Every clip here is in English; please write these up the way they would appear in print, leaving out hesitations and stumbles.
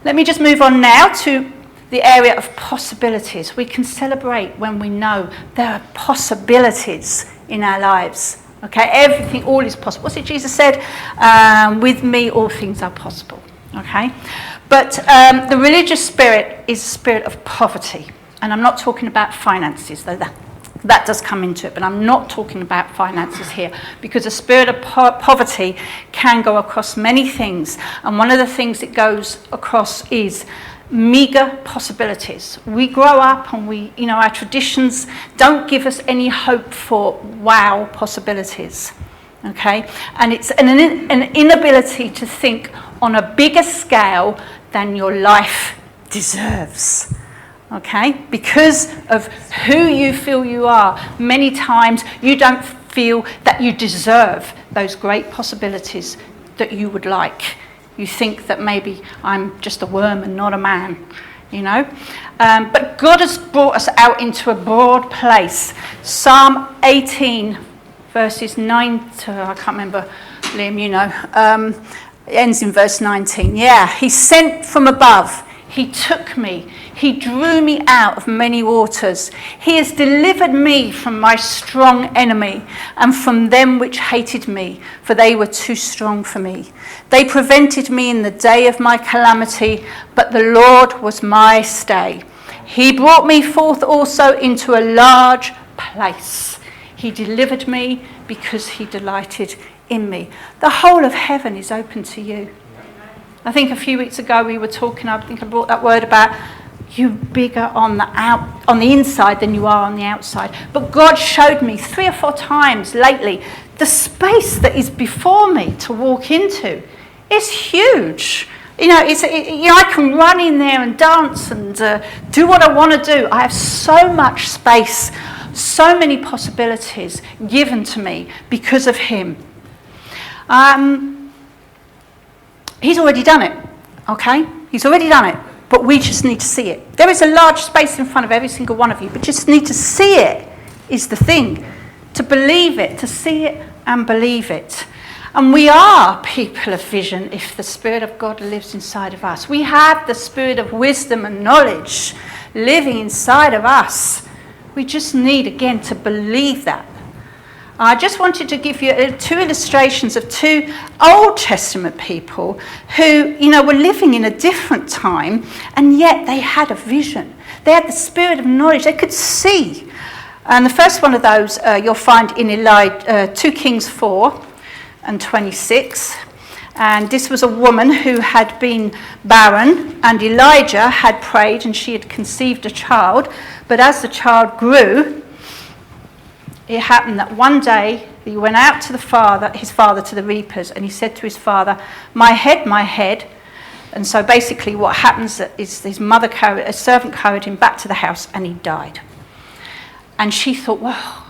Let me just move on now to the area of possibilities. We can celebrate when we know there are possibilities in our lives. Okay, everything, all is possible. What's it Jesus said? With me, all things are possible. Okay, but the religious spirit is a spirit of poverty. And I'm not talking about finances, though that does come into it, but I'm not talking about finances here, because the spirit of poverty can go across many things. And one of the things it goes across is meager possibilities. We grow up and our traditions don't give us any hope for wow possibilities. Okay? And it's an inability to think on a bigger scale than your life deserves. Okay? Because of who you feel you are, many times you don't feel that you deserve those great possibilities that you would like. You think that maybe I'm just a worm and not a man, But God has brought us out into a broad place. Psalm 18, verses 9 to, I can't remember, Liam, it ends in verse 19. Yeah, he sent from above. He took me. He drew me out of many waters. He has delivered me from my strong enemy and from them which hated me, for they were too strong for me. They prevented me in the day of my calamity, but the Lord was my stay. He brought me forth also into a large place. He delivered me because he delighted in me. The whole of heaven is open to you. I think a few weeks ago we were talking, I think I brought that word about you bigger on the inside than you are on the outside. But God showed me 3 or 4 times lately the space that is before me to walk into is huge. I can run in there and dance and do what I want to do. I have so much space, so many possibilities given to me because of him. He's already done it, okay? He's already done it, but we just need to see it. There is a large space in front of every single one of you, but just need to see it is the thing. To believe it, to see it and believe it. And we are people of vision if the Spirit of God lives inside of us. We have the Spirit of wisdom and knowledge living inside of us. We just need, again, to believe that. I just wanted to give you 2 illustrations of 2 Old Testament people who, were living in a different time, and yet they had a vision. They had the spirit of knowledge. They could see. And the first one of those you'll find in 2 Kings 4 and 26. And this was a woman who had been barren, and Elijah had prayed, and she had conceived a child. But as the child grew, it happened that one day he went out to his father to the reapers, and he said to his father, my head. And so basically what happens is his a servant carried him back to the house, and he died. And she thought, well,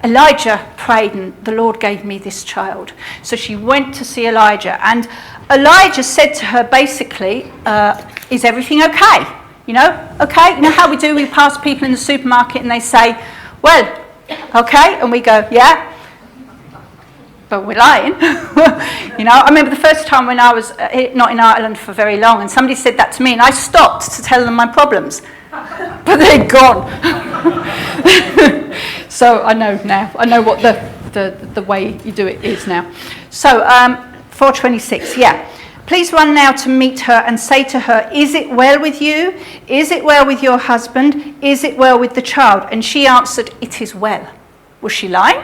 Elijah prayed and the Lord gave me this child. So she went to see Elijah, and Elijah said to her basically, is everything okay? Okay, how we do, we pass people in the supermarket and they say, well, okay, and we go, yeah, but we're lying. I remember the first time when I was not in Ireland for very long, and somebody said that to me, and I stopped to tell them my problems, but they'd gone. So I know now. I know what the way you do it is now. So 4:26, yeah. Please run now to meet her and say to her, is it well with you? Is it well with your husband? Is it well with the child? And she answered, it is well. Was she lying?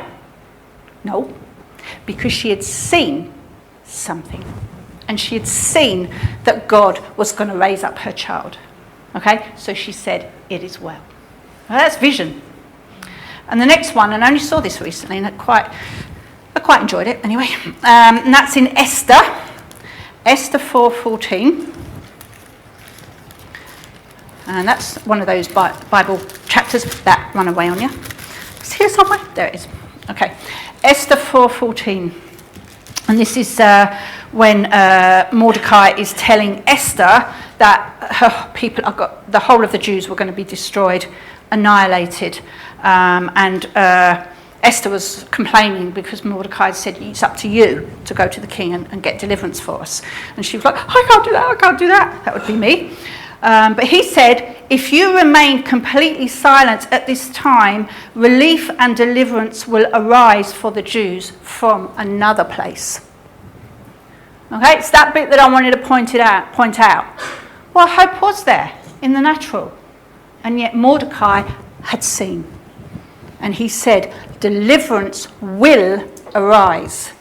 No, because she had seen something. And she had seen that God was going to raise up her child. Okay, so she said, it is well. Well, that's vision. And the next one, and I only saw this recently, and I quite enjoyed it anyway, and that's in Esther 4:14. And that's one of those Bible chapters that run away on you. It's here somewhere. There it is. Okay. Esther 4:14. And this is when Mordecai is telling Esther that her people the whole of the Jews were going to be destroyed, annihilated. And Esther was complaining because Mordecai said, it's up to you to go to the king and get deliverance for us. And she was like, I can't do that, I can't do that. That would be me. But he said, if you remain completely silent at this time, relief and deliverance will arise for the Jews from another place. Okay, it's that bit that I wanted to point out. Well, hope was there in the natural. And yet Mordecai had seen. And he said, deliverance will arise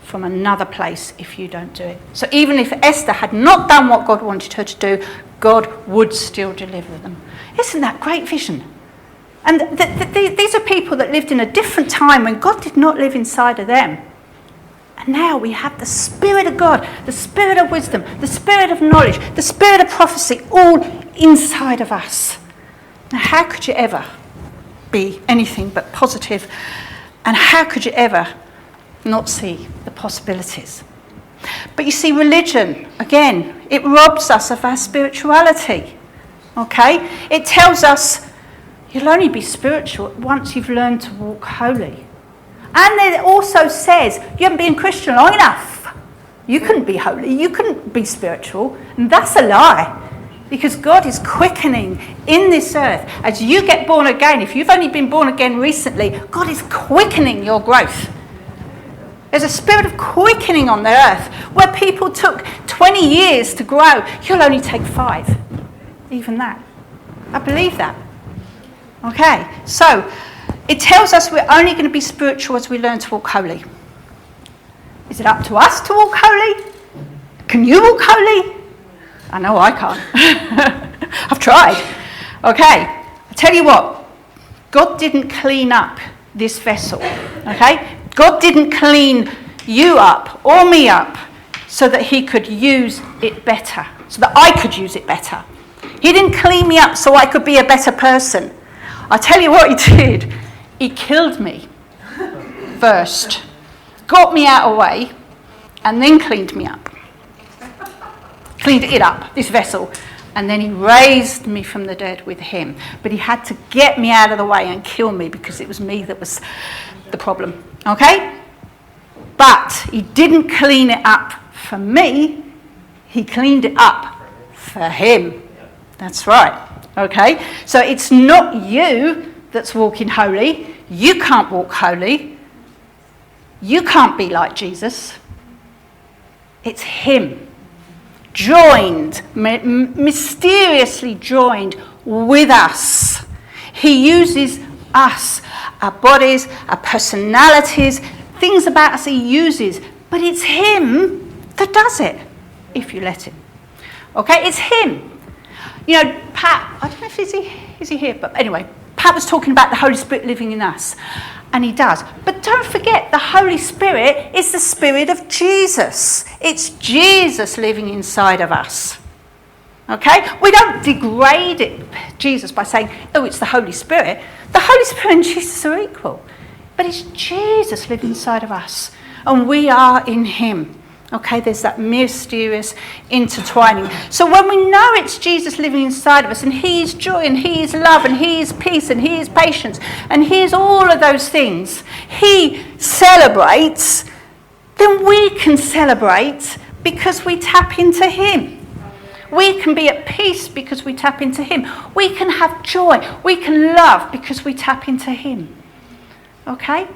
from another place if you don't do it. So even if Esther had not done what God wanted her to do, God would still deliver them. Isn't that great vision? And these are people that lived in a different time when God did not live inside of them. And now we have the Spirit of God, the Spirit of wisdom, the Spirit of knowledge, the Spirit of prophecy, all inside of us. Now, how could you ever be anything but positive? And how could you ever not see the possibilities? But you see, religion, again, it robs us of our spirituality. Okay? It tells us you'll only be spiritual once you've learned to walk holy. And then it also says you haven't been Christian long enough. You couldn't be holy. You couldn't be spiritual. And that's a lie. Because God is quickening in this earth. As you get born again, if you've only been born again recently, God is quickening your growth. There's a spirit of quickening on the earth where people took 20 years to grow. You'll only take 5. Even that. I believe that. Okay, so it tells us we're only going to be spiritual as we learn to walk holy. Is it up to us to walk holy? Can you walk holy? I know I can't. I've tried. Okay, I tell you what. God didn't clean up this vessel. Okay? God didn't clean you up or me up so that he could use it better, so that I could use it better. He didn't clean me up so I could be a better person. I tell you what he did. He killed me first, got me out of the way, and then cleaned me up. Cleaned it up, this vessel, and then he raised me from the dead with him. But he had to get me out of the way and kill me because it was me that was the problem. Okay? But he didn't clean it up for me. He cleaned it up for him. That's right. Okay? So it's not you that's walking holy. You can't walk holy. You can't be like Jesus. It's him. Joined, mysteriously joined with us. He uses us, our bodies, our personalities, things about us he uses. But it's him that does it, if you let him. Okay, it's him. You know, Pat, I don't know if is he here, but anyway, Pat was talking about the Holy Spirit living in us. And he does. But don't forget, the Holy Spirit is the Spirit of Jesus. It's Jesus living inside of us. Okay? We don't degrade it, Jesus, by saying, oh, it's the Holy Spirit. The Holy Spirit and Jesus are equal. But it's Jesus living inside of us. And we are in him. Okay, there's that mysterious intertwining. So when we know it's Jesus living inside of us, and he is joy, and he is love, and he is peace, and he is patience, and he is all of those things, he celebrates, then we can celebrate because we tap into him. We can be at peace because we tap into him. We can have joy. We can love because we tap into him. Okay?